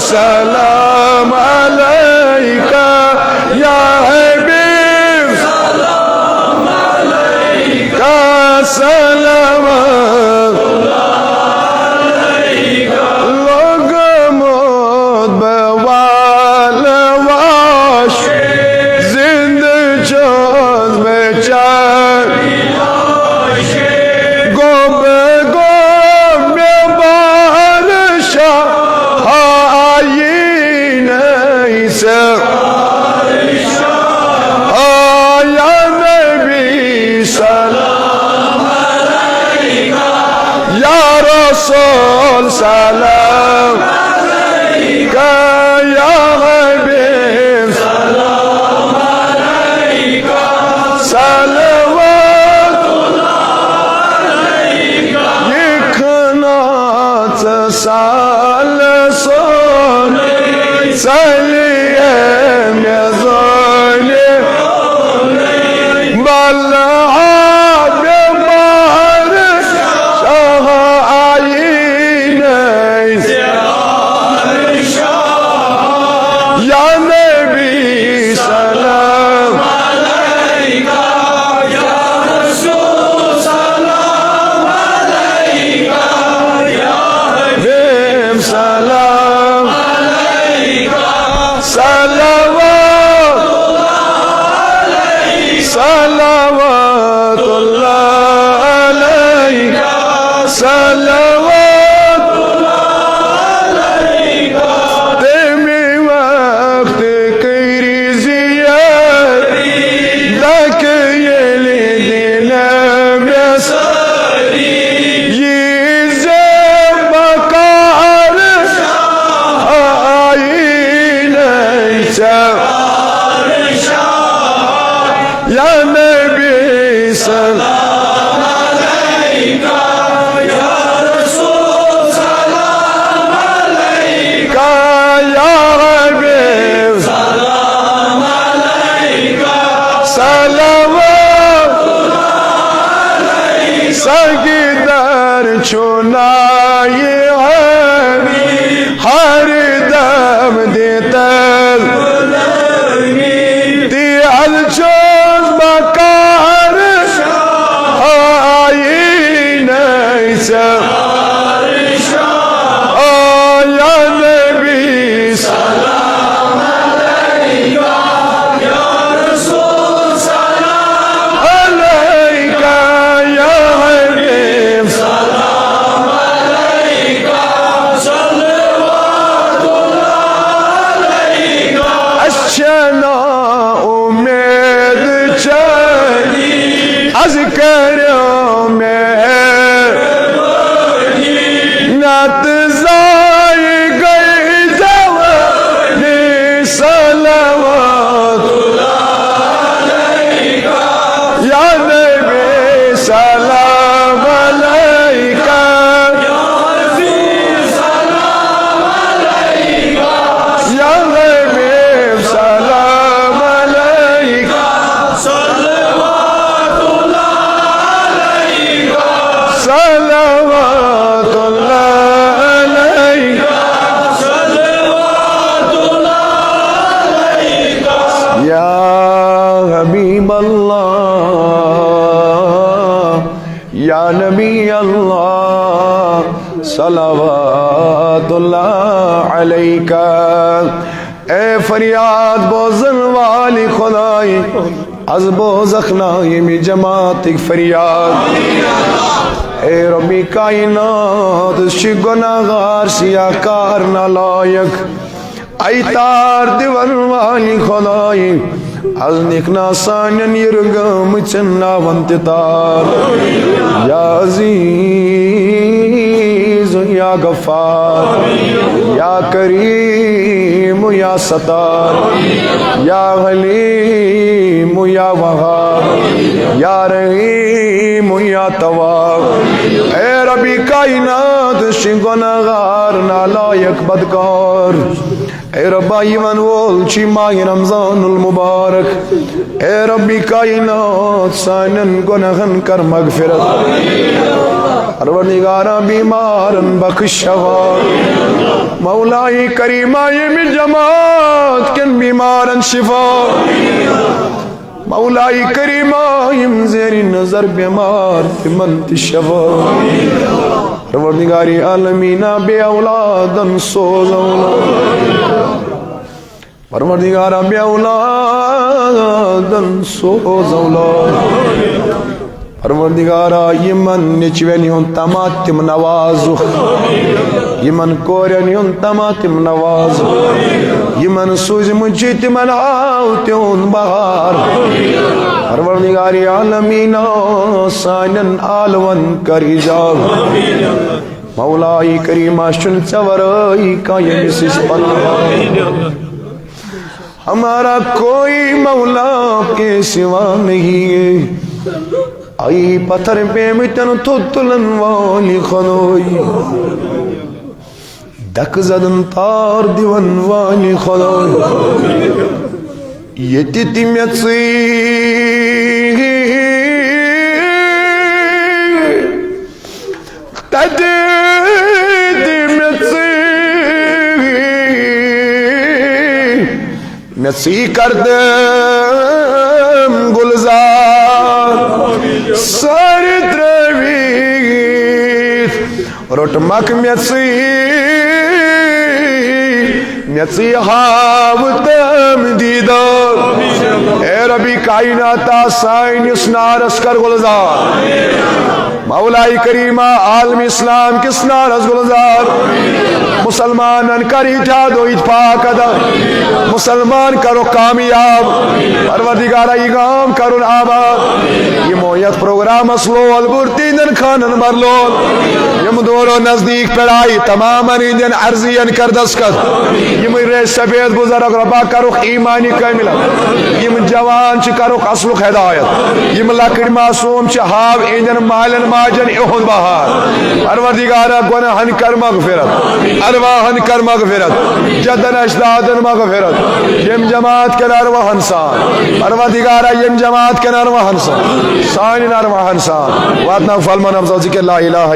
सलाम अलैका या हबीब सलाम अलैका सलाम अलैका लोग मौत बवाल वाश जिंद चोद में चार गोबे गोबे बादशाह या नबी सलाम अलैका या रसूल सलाम अलैका या हबीब सलाम अलैका सलवातुल्लाह अलैका ये खनात साल सोन सलिए छुनाए हर दम देता दिल चोज बकार आई नहीं सब या नबी सलाम अलैका या रसूल सलाम अलैका या हबीब सलाम अलैका सल्लल्लाहु अलैका अच्छा ना उम्मीद चली आज करो नत जाए गई जवानी सलावतुल्लाह अलैका या नबी सलाम अलैका या हबीब सलाम अलैका या हबीब सलाम अलैका सल्लल्लाहु अलैका सलावतुल्लाह या हबीब अल्लाह या नबी अल्लाह सलावतुल्लाह अलैका। ए फरियाद बोज़न वाली खुदाई अज़ बोज़खनाई में जमात फरियाद ए रब्बी कायनात शि गुनाहगार सियाकार नालायक आई तार दिवन वाली खुदाई अज़ निकना सानन यरगम चन्ना वंत तार या अज़ीम गफ्फार, या करीम या सत्तार, या हलीम या वहाब, या रहीम या तवाब। ए रबी कायनात गुनहगार नालायक बदकार, ए रब्बा यमन वोल छि माह रमजानुल मुबारक। ए रब्बी कायनात सानन गुनहन कर मगफिरत, परवरदिगारा बीमारन बख्श शफा। मौलाई करीमा ये जमात किन बीमारन शिफा, मौलाई करीमा यम ज़ेरी नजर बीमार तिमन तिशफा। परवरदिगारी आलमीना बे औलादन सोज़ औलाद, परवरदिगारा बे औलादन सोज़ औलाद। परवरदिगारा यमन निचवेन हुन तमा तिम नवाज़ु, यमन कोरन हुन तमा तिम नवाज़ु, यमन सूझ मुझे तिमन आव त्योन बहार। परवरदिगारी आलमीना सानन आलवन कर हिजाब, मौलाई करीमा शुन चवराई का ये मिसिस पन्ना। हमारा कोई मौला के सिवा नहीं है, आई पत्थर पे मिटन तुलन वाली खनोई, दक जदन तार दिवन वाली खनोई। ये तिमेत्सी तदे तिमेत्सी नसी कर दे गुलजार सरिद्रवी रोटमक मेसी मेसी हावतम दीदा। ए रबी कायनाता साइनिस नारस कर गुलजार, मौलाई करीमा आलम इस्लाम किस नारस गुलजार। मुसलमान कर इठा दो इत्फाक अदा, मुसलमान करो कामयाब, परवरदिगारा इगाम करो आबाद। ये मोयत प्रोग्राम असलो अलबुर्तीन खानन मरलोल, यम दोरो नजदीक पढ़ाई तमाम इंजन अर्जियन कर दस्कत। यम रे सफेद बुजुर्ग रबा करो ईमानी कामिला, यम जवान च करो असलुक हिदायत, यम लकड़ मासूम च हाव इंजन मालन माजन इहुन बहार। परवरदिगारा गुनाहन कर मगफिरत, अरवाहन कर मगफिरत, जदन अजदादन मगफिरत। यम जमात के अरवाहन सान, परवरदिगारा यम जमात के अरवाहन सान, साइन अरवाहन सान वातना फलमान अफज़ल ज़िक्र ला इलाहा